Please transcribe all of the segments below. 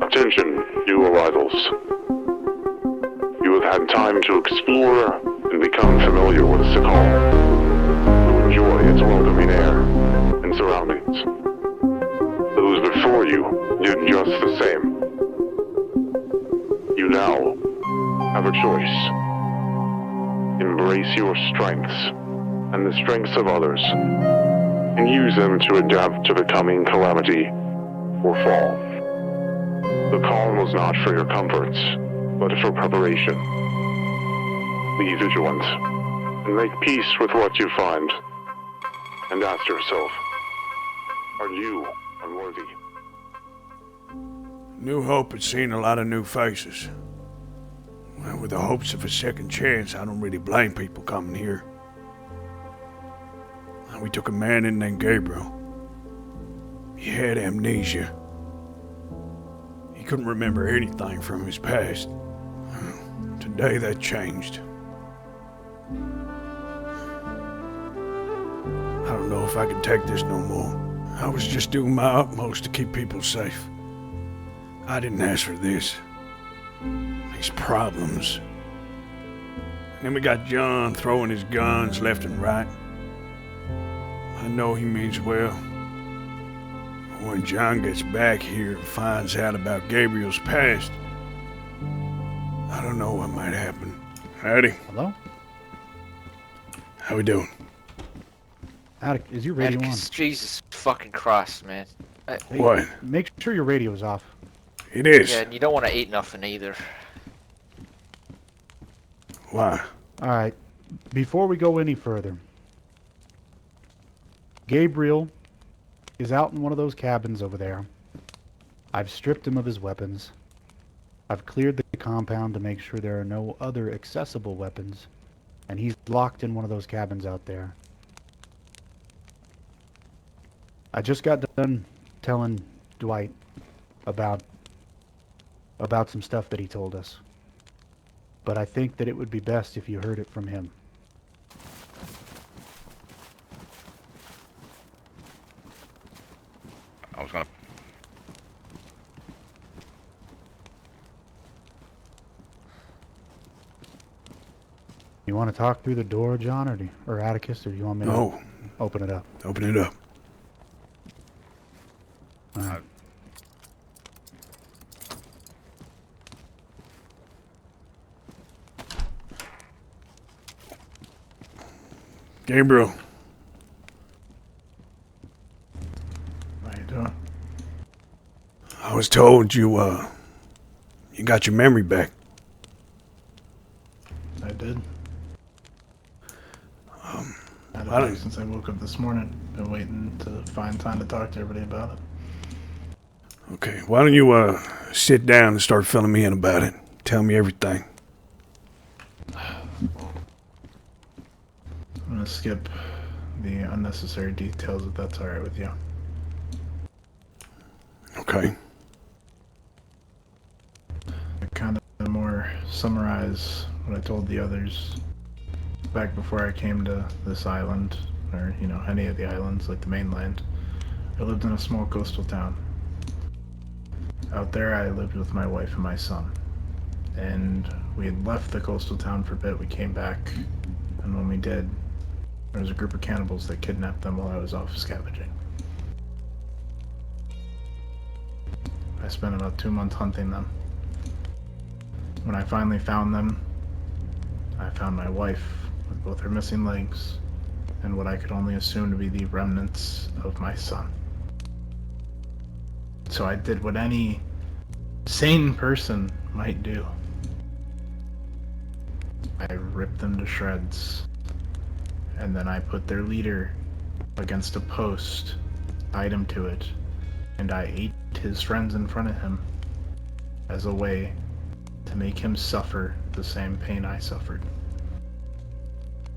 Attention, new arrivals. You have had time to explore and become familiar with Sakal, to enjoy its welcoming air and surroundings. Those before you did just the same. You now have a choice. Embrace your strengths and the strengths of others, and use them to adapt to the coming calamity or fall. The call was not for your comforts, but for preparation. Be vigilant, and make peace with what you find, and ask yourself, are you unworthy? New Hope had seen a lot of new faces. Well, with the hopes of a second chance, I don't really blame people coming here. We took a man in named Gabriel. He had amnesia. He couldn't remember anything from his past. Today that changed. I don't know if I can take this no more. I was just doing my utmost to keep people safe. I didn't ask for this. These problems. And then we got John throwing his guns left and right. I know he means well. When John gets back here and finds out about Gabriel's past, I don't know what might happen. Howdy. Hello? How we doing? Attic, is your radio on? Jesus fucking Christ, man. Hey, What? Make sure your radio is off. It is. Yeah, and you don't want to eat nothing either. Why? Alright, before we go any further, Gabriel is out in one of those cabins over there. I've stripped him of his weapons. I've cleared the compound to make sure there are no other accessible weapons. And he's locked in one of those cabins out there. I just got done telling Dwight about some stuff that he told us. But I think that it would be best if you heard it from him. I was gonna... You want to talk through the door, John, or Atticus, or do you want me to open it up? Open it up. Gabriel. How you doing? I was told you got your memory back. I did. Had it back since I woke up this morning. Been waiting to find time to talk to everybody about it. Okay, why don't you sit down and start filling me in about it. Tell me everything. I'm gonna skip the unnecessary details if that's alright with you. Okay. I kind of more summarize what I told the others back before I came to this island, or, you know, any of the islands, like the mainland. I lived in a small coastal town. Out there I lived with my wife and my son. And we had left the coastal town for a bit, we came back, and when we did, there was a group of cannibals that kidnapped them while I was off scavenging. I spent about 2 months hunting them. When I finally found them, I found my wife with both her missing legs and what I could only assume to be the remnants of my son. So I did what any sane person might do. I ripped them to shreds, and then I put their leader against a post, tied him to it, and I ate his friends in front of him as a way to make him suffer the same pain I suffered.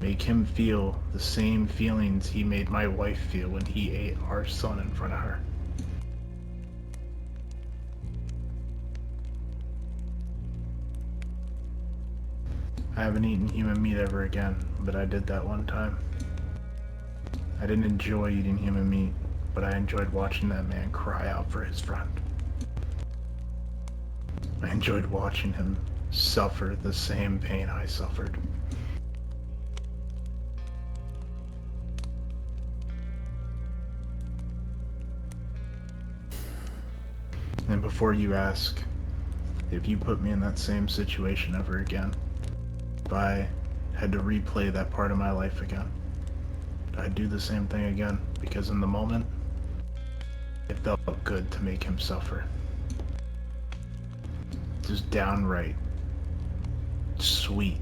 Make him feel the same feelings he made my wife feel when he ate our son in front of her. I haven't eaten human meat ever again, but I did that one time. I didn't enjoy eating human meat, but I enjoyed watching that man cry out for his friend. I enjoyed watching him suffer the same pain I suffered. And before you ask, if you put me in that same situation ever again, if I had to replay that part of my life again, I'd do the same thing again, because in the moment, it felt good to make him suffer. Just downright sweet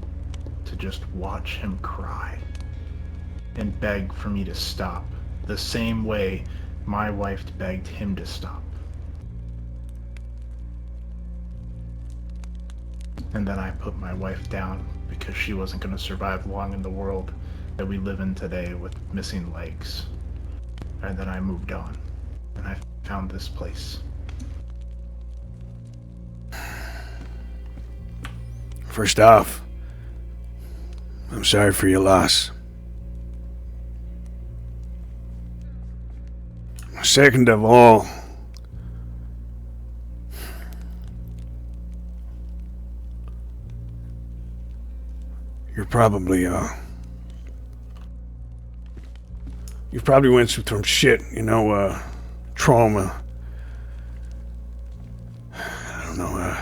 to just watch him cry and beg for me to stop, the same way my wife begged him to stop. And then I put my wife down because she wasn't going to survive long in the world that we live in today with missing legs. And then I moved on, and I found this place. First off, I'm sorry for your loss. Second of all, you're probably, you probably went through some shit, trauma. I don't know,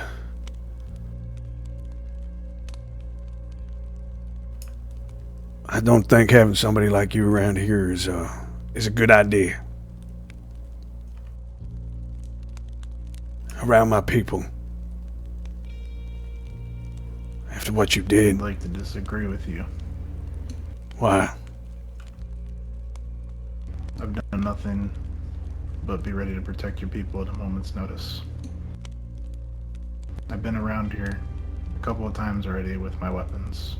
I don't think having somebody like you around here is a good idea. Around my people. After what you did. I'd like to disagree with you. Why? I've done nothing but be ready to protect your people at a moment's notice. I've been around here a couple of times already with my weapons.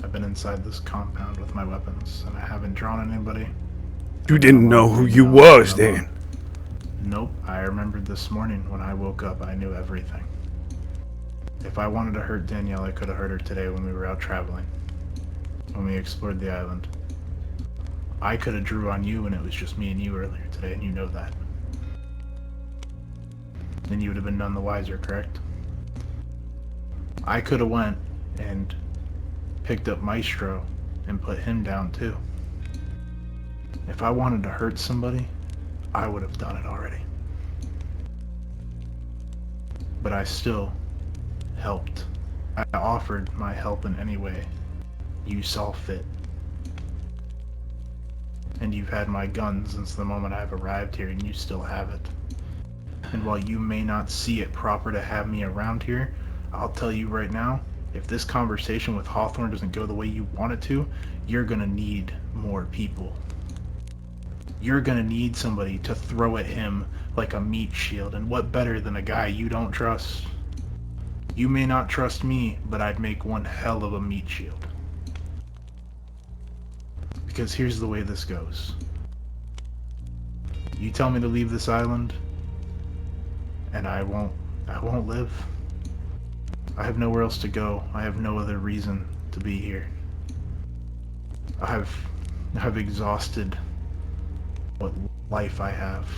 I've been inside this compound with my weapons, and I haven't drawn anybody. You didn't know who you was then. Nope, I remembered this morning when I woke up, I knew everything. If I wanted to hurt Danielle, I could have hurt her today when we were out traveling. When we explored the island. I could have drew on you when it was just me and you earlier today, and you know that. Then you would have been none the wiser, correct? I could have went and picked up Maestro and put him down too. If I wanted to hurt somebody, I would have done it already. But I still helped. I offered my help in any way you saw fit. And you've had my gun since the moment I've arrived here, and you still have it. And while you may not see it proper to have me around here, I'll tell you right now, if this conversation with Hawthorne doesn't go the way you want it to, you're gonna need more people. You're gonna need somebody to throw at him like a meat shield, and what better than a guy you don't trust? You may not trust me, but I'd make one hell of a meat shield. Because here's the way this goes. You tell me to leave this island, and I won't live. I have nowhere else to go. I have no other reason to be here. I've exhausted what life I have.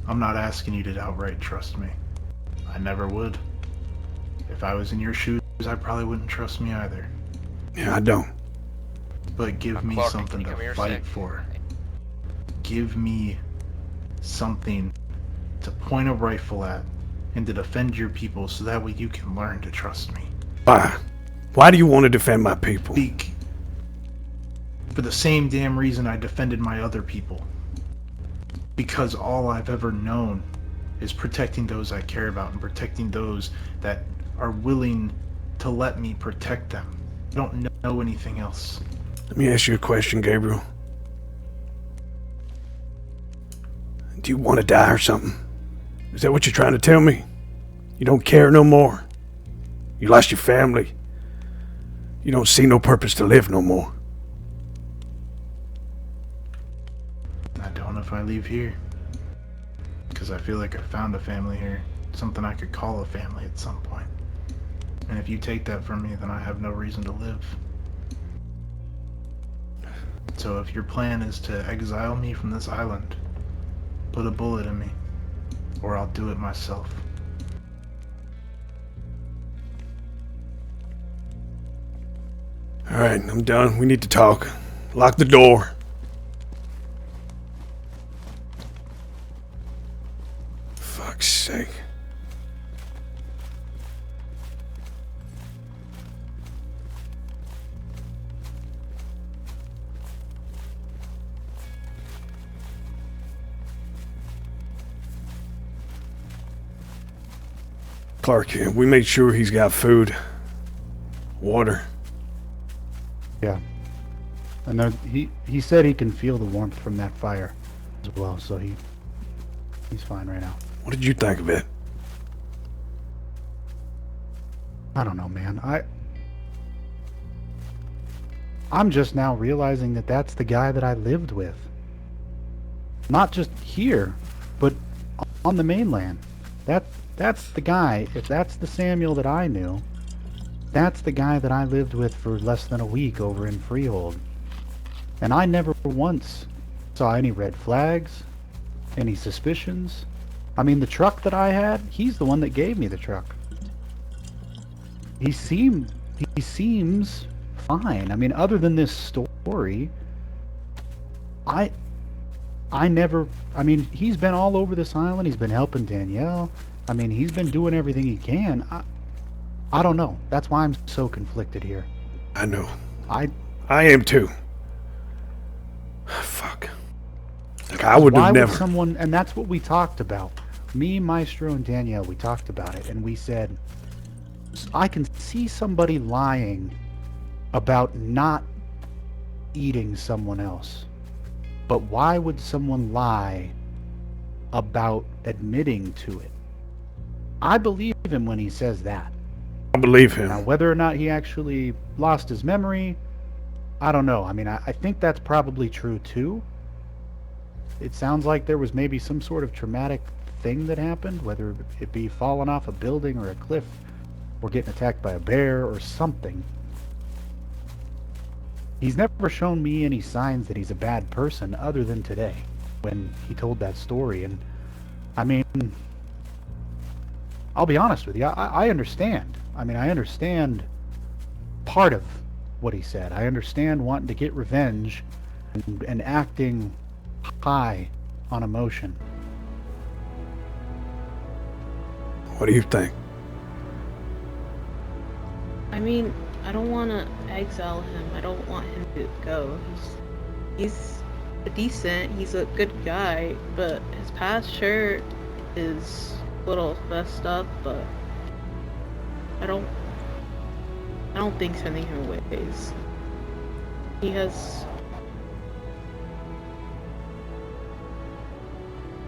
I'm not asking you to outright trust me. I never would. If I was in your shoes, I probably wouldn't trust me either. Yeah, I don't. But give me Clark, something can you come to here a fight sec? for. Give me something to point a rifle at and to defend your people so that way you can learn to trust me. Why? Why do you want to defend my people? Speak. For the same damn reason I defended my other people. Because all I've ever known is protecting those I care about and protecting those that are willing to let me protect them. I don't know anything else. Let me ask you a question, Gabriel. Do you want to die or something? Is that what you're trying to tell me? You don't care no more? You lost your family? You don't see no purpose to live no more? I don't if I leave here. Because I feel like I found a family here. Something I could call a family at some point. And if you take that from me, then I have no reason to live. So if your plan is to exile me from this island, put a bullet in me. or I'll do it myself. Alright, I'm done. We need to talk. Lock the door. Fuck's sake. Clark, we made sure he's got food, water. Yeah. And there, he said he can feel the warmth from that fire as well, so he's fine right now. What did you think of it? I don't know, man. I'm just now realizing that that's the guy that I lived with. Not just here, but on the mainland. That's the guy. If that's the Samuel that I knew, that's the guy that I lived with for less than a week over in Freehold. And I never once saw any red flags, any suspicions. I mean, the truck that I had, he's the one that gave me the truck. He seems fine. I mean, other than this story, I mean, he's been all over this island. He's been helping Danielle. I mean, he's been doing everything he can. I don't know. That's why I'm so conflicted here. I know. I am too. Fuck. Like, I would have never. Would someone, and that's what we talked about. Me, Maestro, and Danielle, we talked about it, and we said, I can see somebody lying about not eating someone else. But why would someone lie about admitting to it? I believe him when he says that. I believe him. Now, whether or not he actually lost his memory, I don't know. I mean, I think that's probably true too. It sounds like there was maybe some sort of traumatic thing that happened, whether it be falling off a building or a cliff, or getting attacked by a bear or something. He's never shown me any signs that he's a bad person other than today, when he told that story. And, I mean, I'll be honest with you, I understand. I mean, I understand part of what he said. I understand wanting to get revenge and acting high on emotion. What do you think? I mean, I don't want to exile him. I don't want him to go. He's decent. He's a good guy, but his past sure is a little messed up. But I don't think sending him away is. He has.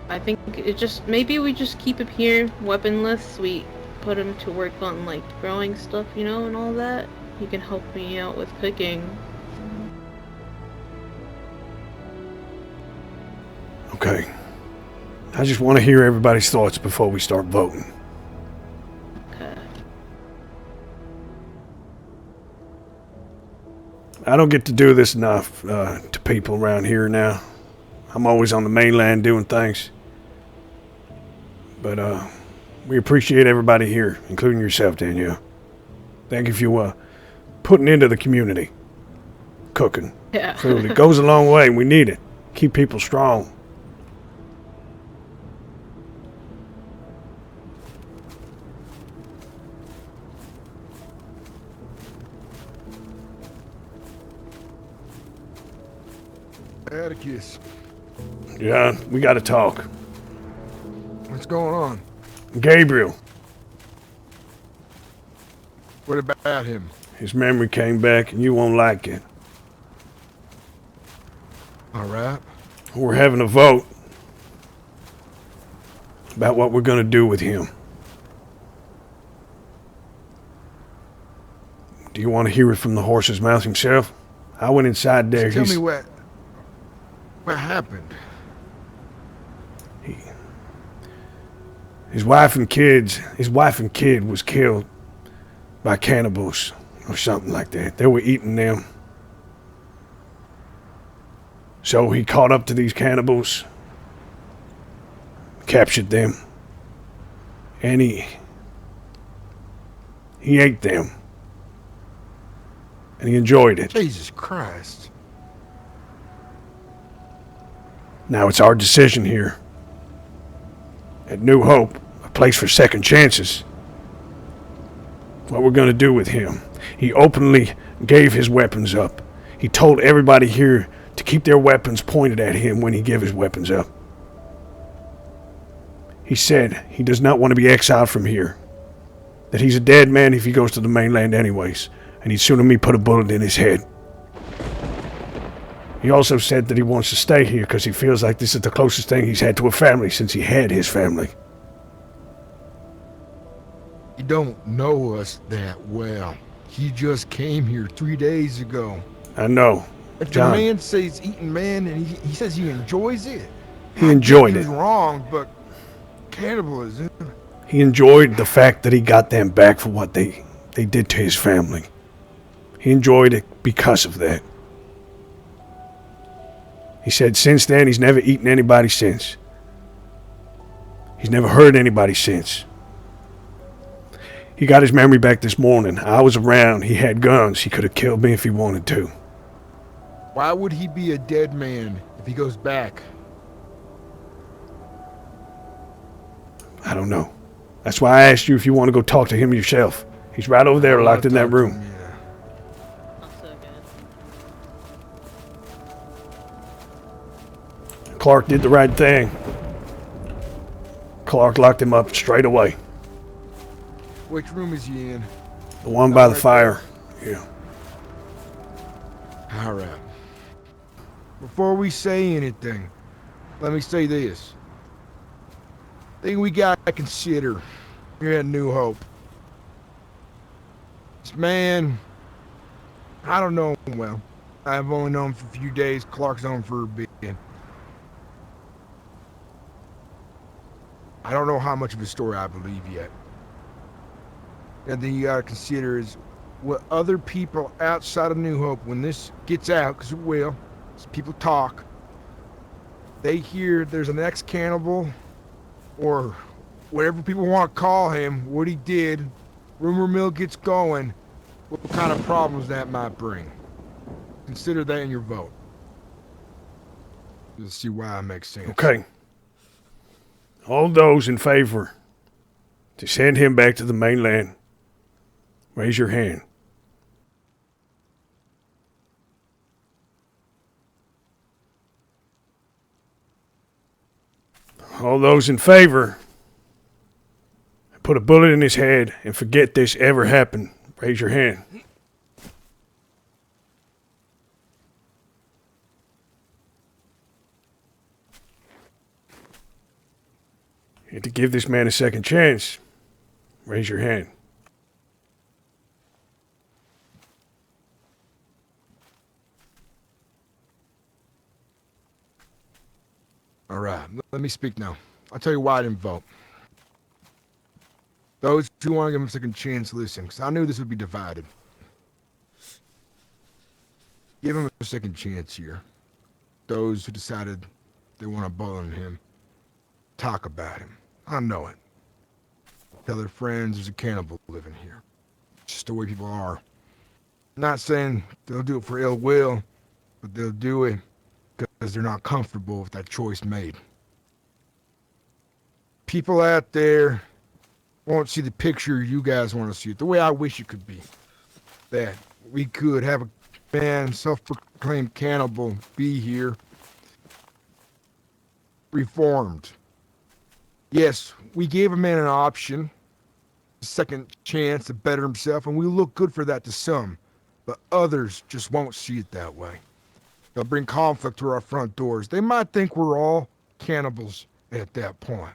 I think it just maybe we just keep him here weaponless. We put him to work on like growing stuff, you know, and all that. He can help me out with cooking. Okay. I just want to hear everybody's thoughts before we start voting. Okay. I don't get to do this enough to people around here now. I'm always on the mainland doing things. But we appreciate everybody here, including yourself, Danielle. Thank you for putting into the community. Cooking. Yeah. Food. It goes a long way. We need it. Keep people strong. Atticus, Yeah, we got to talk. what's going on? Gabriel. What about him? His memory came back and you won't like it. All right. We're having a vote about what we're going to do with him. Do you want to hear it from the horse's mouth himself? I went inside there. Just tell me what happened. His wife and kid was killed by cannibals or something like that. They were eating them. So he caught up to these cannibals, captured them, And he ate them. And he enjoyed it. Jesus Christ. Now it's our decision here. At New Hope, a place for second chances. What we're going to do with him. He openly gave his weapons up. He told everybody here to keep their weapons pointed at him when he gave his weapons up. He said he does not want to be exiled from here. That he's a dead man if he goes to the mainland anyways. And he'd sooner me put a bullet in his head. He also said that he wants to stay here because he feels like this is the closest thing he's had to a family since he had his family. You don't know us that well. He just came here 3 days ago. I know. If John, the man says eating man and he says he enjoys it. he enjoyed He's it. wrong, but cannibalism. He enjoyed the fact that he got them back for what they did to his family. He enjoyed it because of that. He said since then he's never eaten anybody since. He's never hurt anybody since. He got his memory back this morning. I was around. He had guns. He could have killed me if he wanted to. Why would he be a dead man if he goes back? I don't know. That's why I asked you if you want to go talk to him yourself. He's right over there locked in that room. Yeah. Not so good. Clark did the right thing. Clark locked him up straight away. Which room is he in? The one by the fire. Yeah. All right. Before we say anything, let me say this. Thing we gotta consider here at New Hope. This man, I don't know him well. I've only known him for a few days. Clark's known him for a bit. I don't know how much of his story I believe yet. And then you gotta consider is what other people outside of New Hope, when this gets out, because it will, as people talk, they hear there's an ex-cannibal, or whatever people want to call him, what he did, rumor mill gets going, what kind of problems that might bring. Consider that in your vote. You'll see why it makes sense. Okay. All those in favor to send him back to the mainland, raise your hand. All those in favor, put a bullet in his head and forget this ever happened, raise your hand. And to give this man a second chance, raise your hand. All right, let me speak now. I'll tell you why I didn't vote. Those who want to give him a second chance, listen, because I knew this would be divided. Give him a second chance here. Those who decided they want to bully him, talk about him. I know it. Tell their friends there's a cannibal living here. It's just the way people are. I'm not saying they'll do it for ill will, but they'll do it because they're not comfortable with that choice made. People out there won't see the picture you guys want to see it, the way I wish it could be. That we could have a man, self-proclaimed cannibal, be here, reformed. Yes, we gave a man an option, a second chance to better himself, and we look good for that to some, but others just won't see it that way. They'll bring conflict to our front doors. They might think we're all cannibals at that point.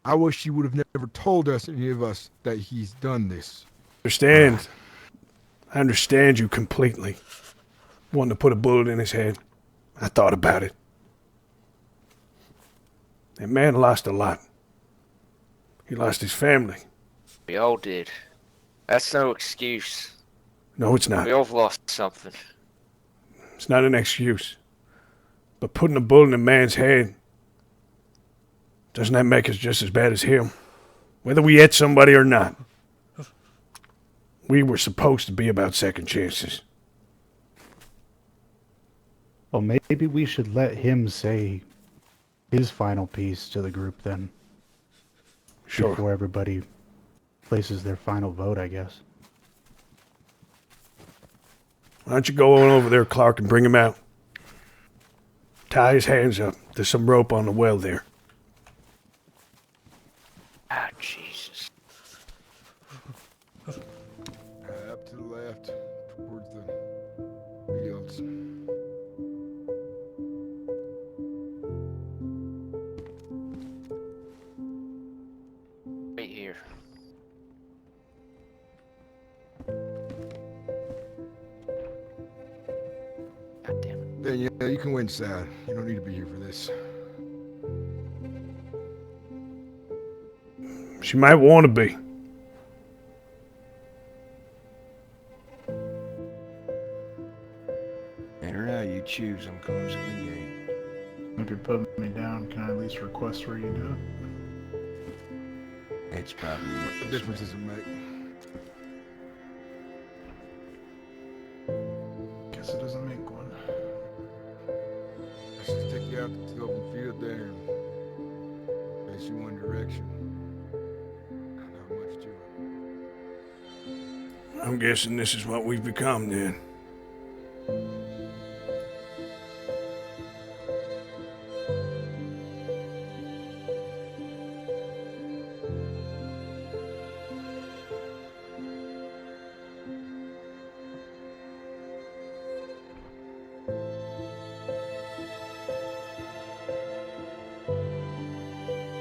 I wish he would have never told us, any of us, that he's done this. I understand you completely. Wanting to put a bullet in his head. I thought about it. That man lost a lot. He lost his family. We all did. That's no excuse. No, it's not. We all lost something. It's not an excuse. But putting a bullet in a man's head, Doesn't that make us just as bad as him? Whether we hit somebody or not. We were supposed to be about second chances. Well, maybe we should let him say his final piece to the group then. Sure. Before everybody places their final vote, I guess. Why don't you go on over there, Clark, and bring him out? Tie his hands up. There's some rope on the well there. Ah, Jesus. Up to the left, towards the fields. Right here. God damn it. Then yeah, you can go inside. You don't need to be here for this. She might want to be. Matter how you choose, I'm closing the gate. If you're putting me down, can I at least request where you do it? It's probably What difference does it make? Guess it doesn't make one. Let's just take you out to the open field there and face you one direction. Not much to it. I'm guessing this is what we've become then.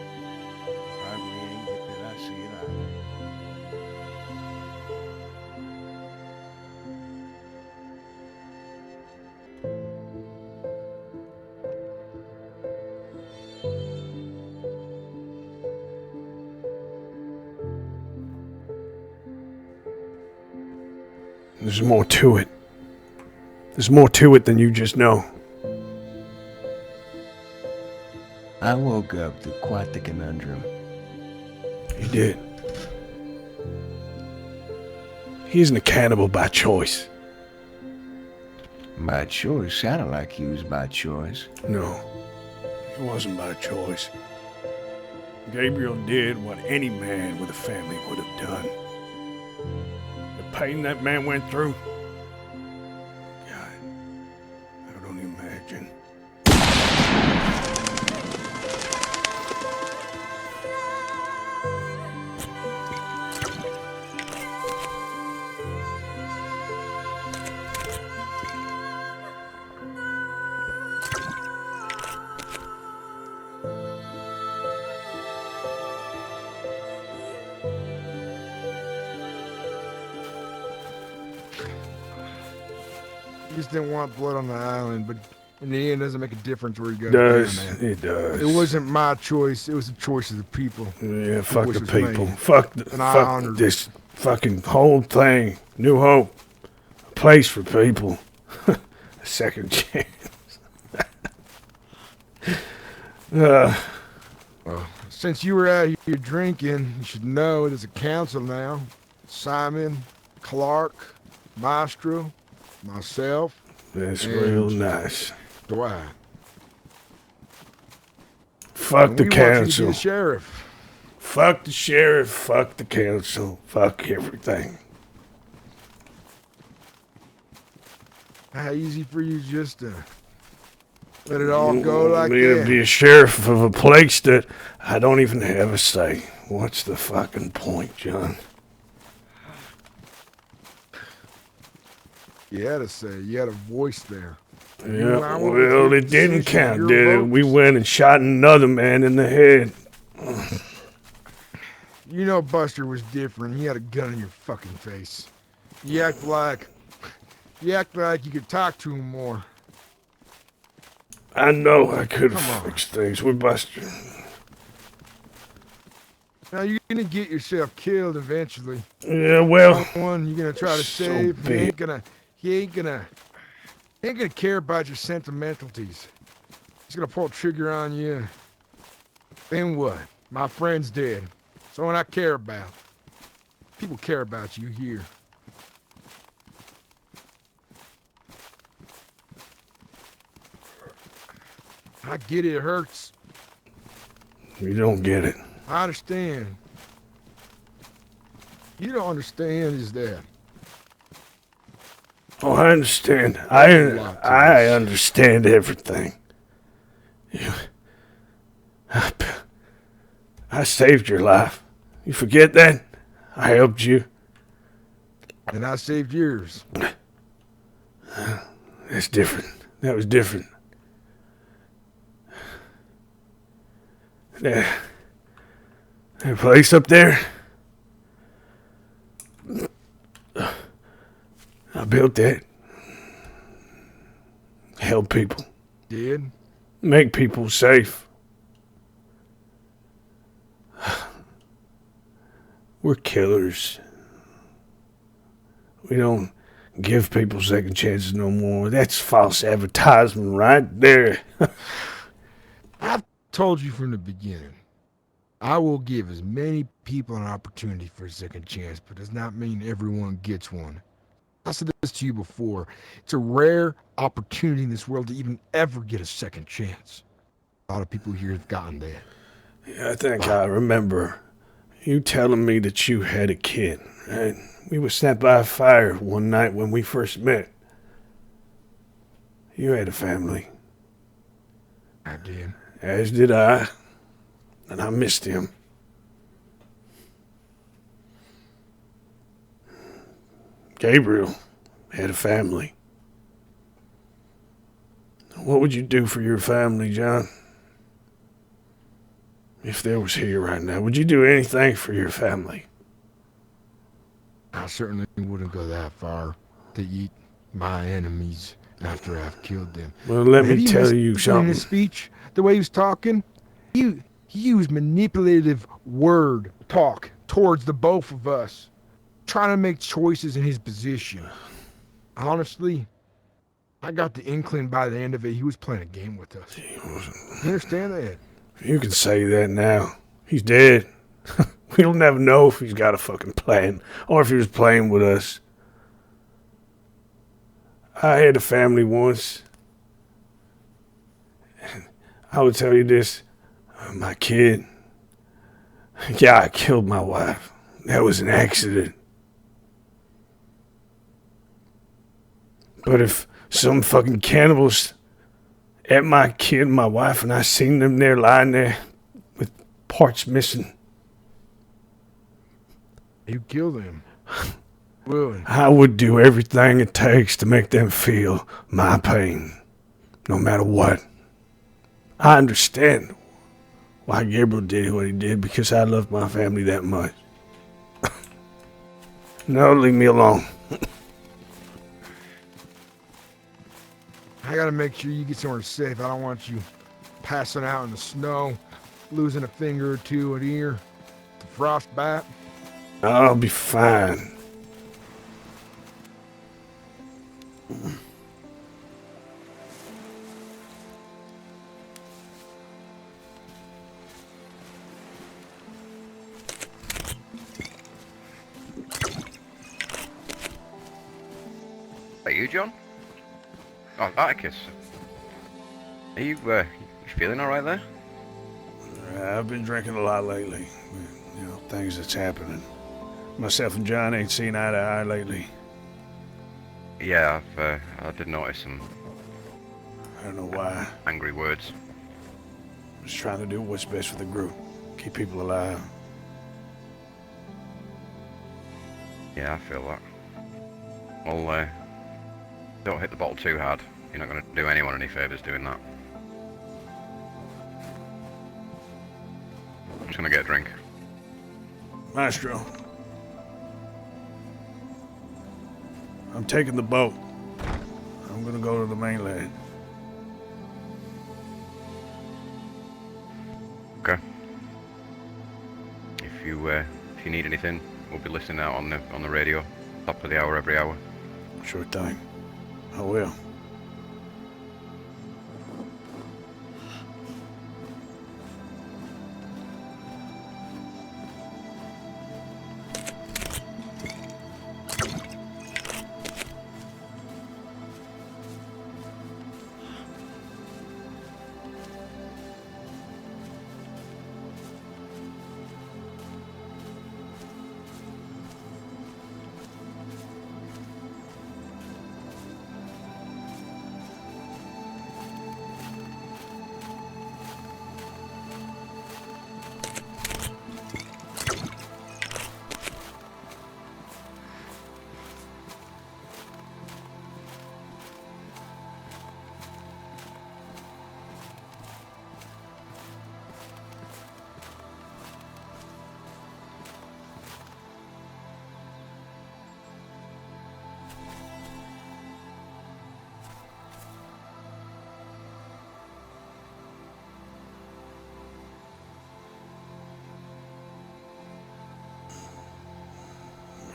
Probably ain't good. I see it either. There's more to it. There's more to it than you just know. I woke up to quite the conundrum. You did. He isn't a cannibal by choice. By choice, sounded like he was by choice. No, it wasn't by choice. Gabriel did what any man with a family would have done. The pain that man went through, God, I don't imagine. You just didn't want blood on the island, but in the end, it doesn't make a difference where you go. It does. Man. It does. It wasn't my choice. It was the choice of the people. Yeah, fuck Which the was people. me. And I Fuck honored this fucking whole thing. New Hope. A place for people. A second chance. Well, since you were out here drinking, you should know it is a council now. Simon, Clark, Maestro, myself, That's And- real nice. Dwight. Fuck And the we want you to be council. the sheriff. Fuck the sheriff. Fuck the council. Fuck everything. How easy for you just to let it all go like Me to that? be a sheriff of a place that I don't even have a say. What's the fucking point, John? You had a say. You had a voice there. Yeah, I want well, your it didn't decision, count, your did it? votes. We went and shot another man in the head. You know Buster was different. He had a gun in your fucking face. You act like you could talk to him more. I know I could Come have on. fixed things with Buster. Now you're gonna get yourself killed eventually. Yeah, well, One you're gonna try to So save. be He ain't gonna care about your sentimentalities. He's gonna pull a trigger on you Then what? My friend's dead. Someone I care about. People care about you here. I get it hurts. You don't get it. I understand. You don't understand is that. Oh, I understand. There's a lot to I this. understand everything. I saved your life. You forget that? I helped you. And I saved yours. That's different. That was different. That place up there, I built that. Help people. Did? Make people safe. We're killers. We don't give people second chances no more. That's false advertisement right there. I've told you from the beginning. I will give as many people an opportunity for a second chance, but does not mean everyone gets one. I said this to you before. It's a rare opportunity in this world to even ever get a second chance. A lot of people here have gotten that. Yeah, I think I remember you telling me that you had a kid, right? We were sat by a fire one night when we first met. You had a family. I did. As did I. And I missed him. Gabriel had a family. What would you do for your family, John? If they was here right now, would you do anything for your family? I certainly wouldn't go that far to eat my enemies after I've killed them. Well, let Have me tell missed you in something. his speech, the way he was talking, he used manipulative word talk towards the both of us, trying to make choices in his position. Honestly, I got the inkling by the end of it he was playing a game with us. You understand that? You can say that now. He's dead. We'll never know if he's got a fucking plan or if he was playing with us. I had a family once. And I would tell you this. My kid. Yeah, I killed my wife. That was an accident. But if some fucking cannibals ate my kid and my wife and I seen them there lying there with parts missing, You killed him. Willing. I would do everything it takes to make them feel my pain, no matter what. I understand why Gabriel did what he did because I love my family that much. No, leave me alone. I gotta make sure you get somewhere safe. I don't want you passing out in the snow, losing a finger or two, an ear, the frostbite. I'll be fine. Are you John? Oh, Atticus. Are you feeling alright there? I've been drinking a lot lately. You know, things that's happening. Myself and John ain't seen eye to eye lately. Yeah, I did notice some I don't know why. angry words. Just trying to do what's best for the group. Keep people alive. Yeah, I feel that. Well, don't hit the bottle too hard. You're not going to do anyone any favours doing that. I'm just going to get a drink. Maestro. I'm taking the boat. I'm gonna go to the mainland. Okay. If you need anything, we'll be listening out on the radio, top of the hour every hour. Sure thing. I will.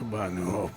Goodbye, New Hope.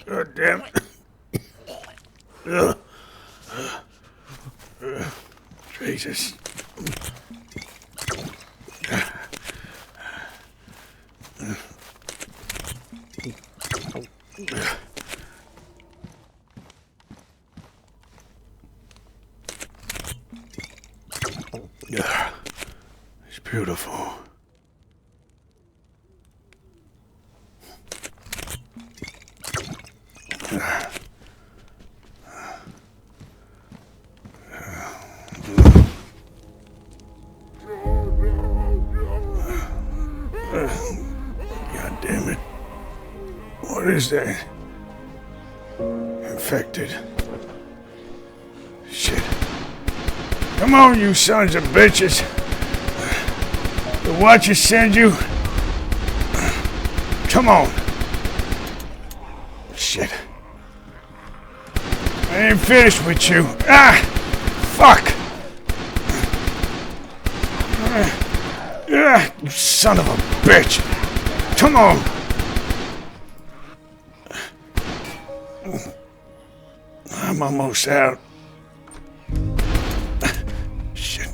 God damn it. Jesus. It's beautiful. God damn it. What is that? Infected. Shit. Come on, you sons of bitches. The Watchers send you. Come on. Shit. I ain't finished with you. Ah! Fuck! You son of a bitch! Come on! I'm almost out. Shit.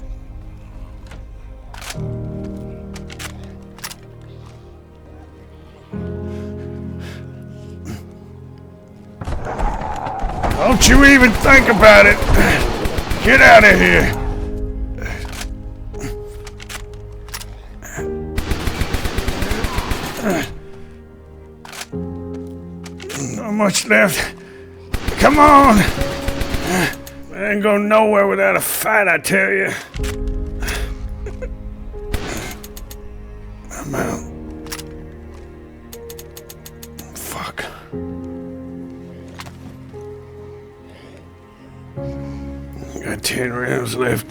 Don't you even think about it! Get out of here! Not much left. Come on! I ain't going nowhere without a fight, I tell you. I'm out. Fuck. Got 10 rounds left.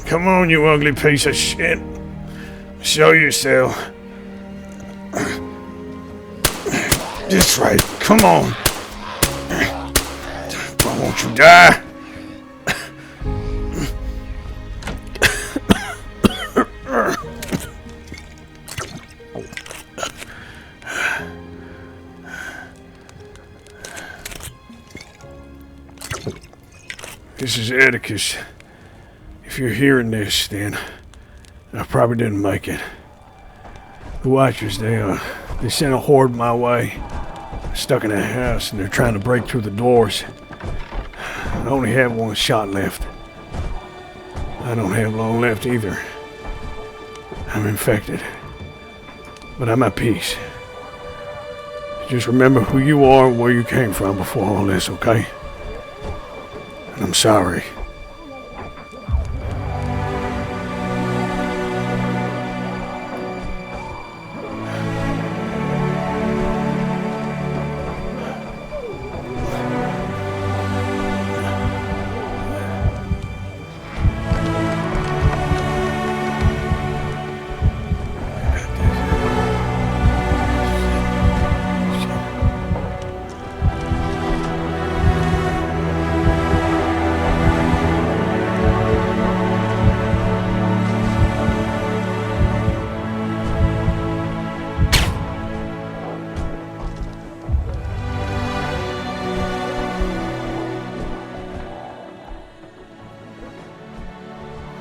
Come on, you ugly piece of shit. Show yourself. That's right. Come on. Won't you die? This is Atticus. If you're hearing this, then I probably didn't make it. The Watchers, they sent a horde my way. Stuck in a house, and they're trying to break through the doors. I only have one shot left. I don't have long left either. I'm infected. But I'm at peace. Just remember who you are and where you came from before all this, okay? And I'm sorry.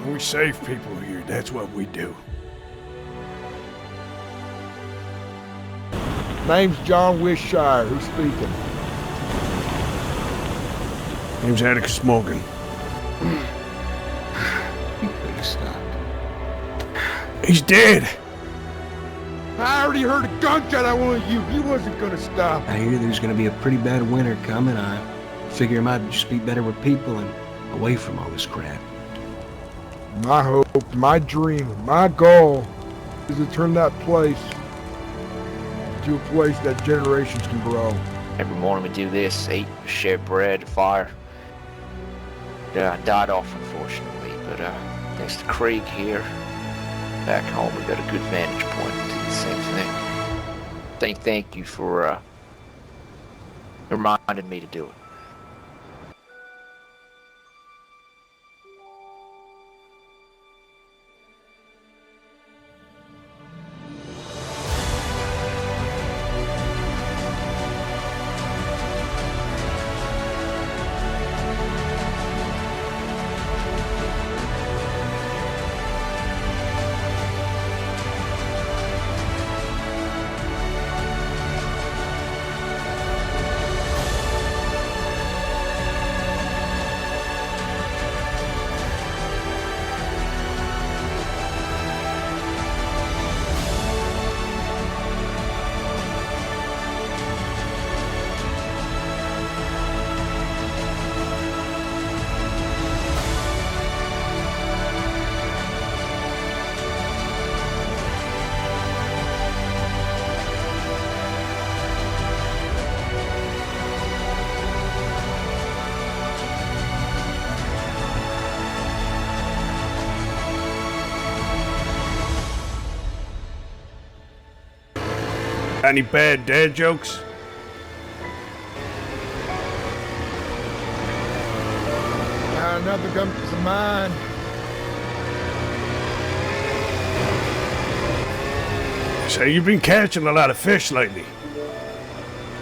We save people here, that's what we do. Name's John Wishshire. Who's speaking? Name's Atticus Morgan. You better stop. He's dead! I already heard a gunshot at one of you. He wasn't gonna stop. I hear there's gonna be a pretty bad winter coming. I figure it might just be better with people and away from all this crap. My hope, my dream, my goal is to turn that place to a place that generations can grow. Every morning we do this, eat, share bread, fire. I died off, unfortunately, but thanks to Krieg here, back home, we got a good vantage point to the same thing. Thank you for reminding me to do it. Got any bad dad jokes? Nothing comes to mind. So you've been catching a lot of fish lately,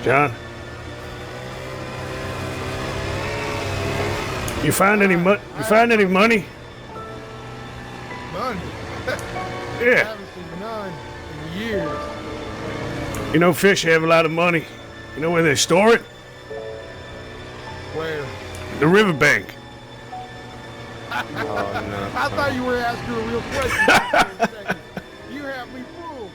John? You find any money? Money? I Yeah. haven't seen none in years. You know fish have a lot of money. You know where they store it? Where? The riverbank. I thought you were asking a real question. You have me fooled.